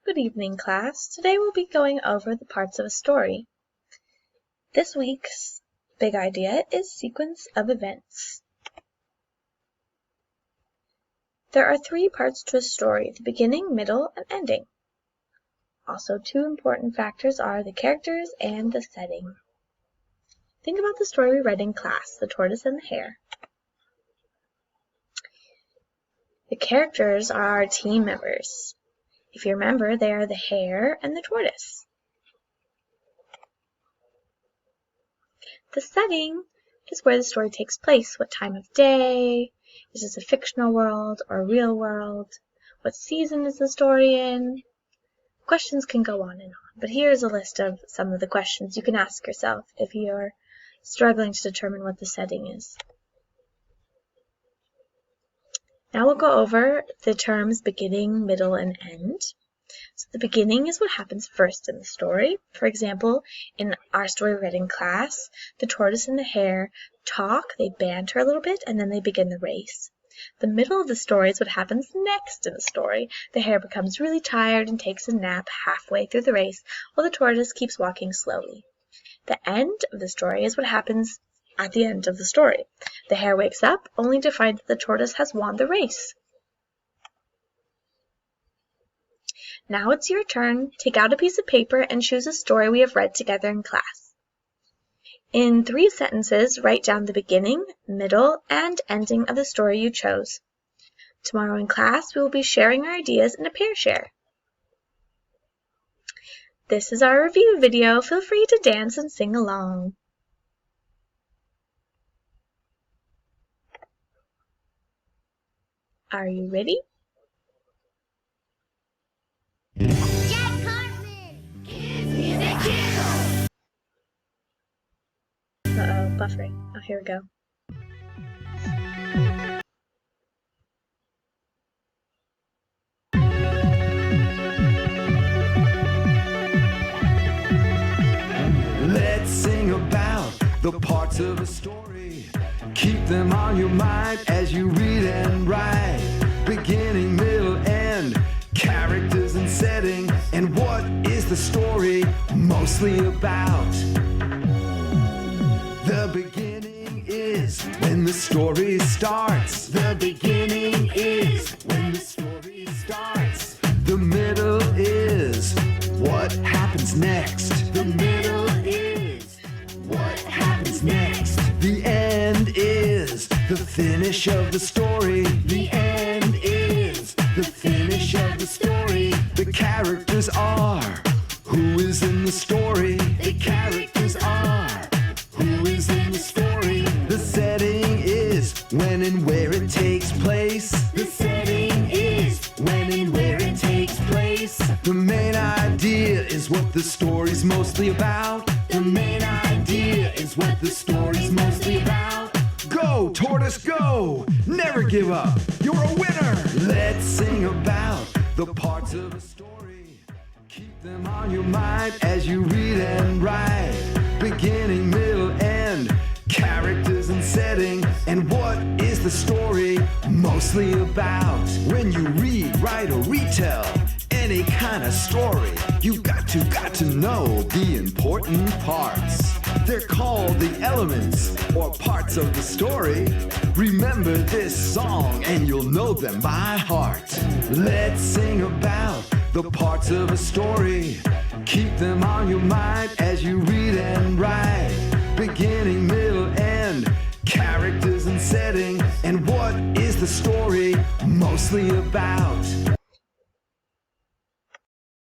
Good evening, class. Today we'll be going over the parts of a story. This week's big idea is sequence of events. There are 3 parts to a story: the beginning, middle, and ending. Also, 2 important factors are the characters and the setting. Think about the story we read in class, The Tortoise and the Hare. The characters are our team members. If you remember, they are the hare and the tortoise. The setting is where the story takes place. What time of day? Is this a fictional world or a real world? What season is the story in? Questions can go on and on, but here's a list of some of the questions you can ask yourself if you're struggling to determine what the setting is. Now we'll go over the terms beginning, middle, and end. So the beginning is what happens first in the story. For example, in our story read in class, the tortoise and the hare talk, they banter a little bit, and then they begin the race. The middle of the story is what happens next in the story. The hare becomes really tired and takes a nap halfway through the race, while the tortoise keeps walking slowly. The end of the story is what happens at the end of the story. The hare wakes up only to find that the tortoise has won the race. Now it's your turn. Take out a piece of paper and choose a story we have read together in class. In 3 sentences, write down the beginning, middle, and ending of the story you chose. Tomorrow in class, we will be sharing our ideas in a pair share. This is our review video. Feel free to dance and sing along. Are you ready? Jack Cartman! Give me the kill! Uh-oh, buffering. Oh, here we go. Let's sing about the parts of a story. Keep them on your mind as you read and write. Beginning, middle, end, characters and setting, and what is the story mostly about? The beginning is when the story starts. The beginning is when the story starts. The middle is what happens next. The middle is what happens next. The end is the finish of the story. The end is the finish of the story. The characters are who is in the story. The characters are who is in the story. The setting is when and where it takes place. The setting is when and where it takes place. The main idea is what the story's mostly about. The main idea is what the story's mostly about. Go, tortoise, go! Never give up. You're a winner. Let's sing about the parts of a story. Keep them on your mind as you read and write. Beginning, middle, end, characters and setting, and what is the story mostly about? When you read, write, or retell any kind of story, you got to know the important parts. They're called the elements or parts of the story. Remember this song and you'll know them by heart. Let's sing about the parts of a story. Keep them on your mind as you read and write. Beginning, middle, end, characters and setting, and what is the story mostly about?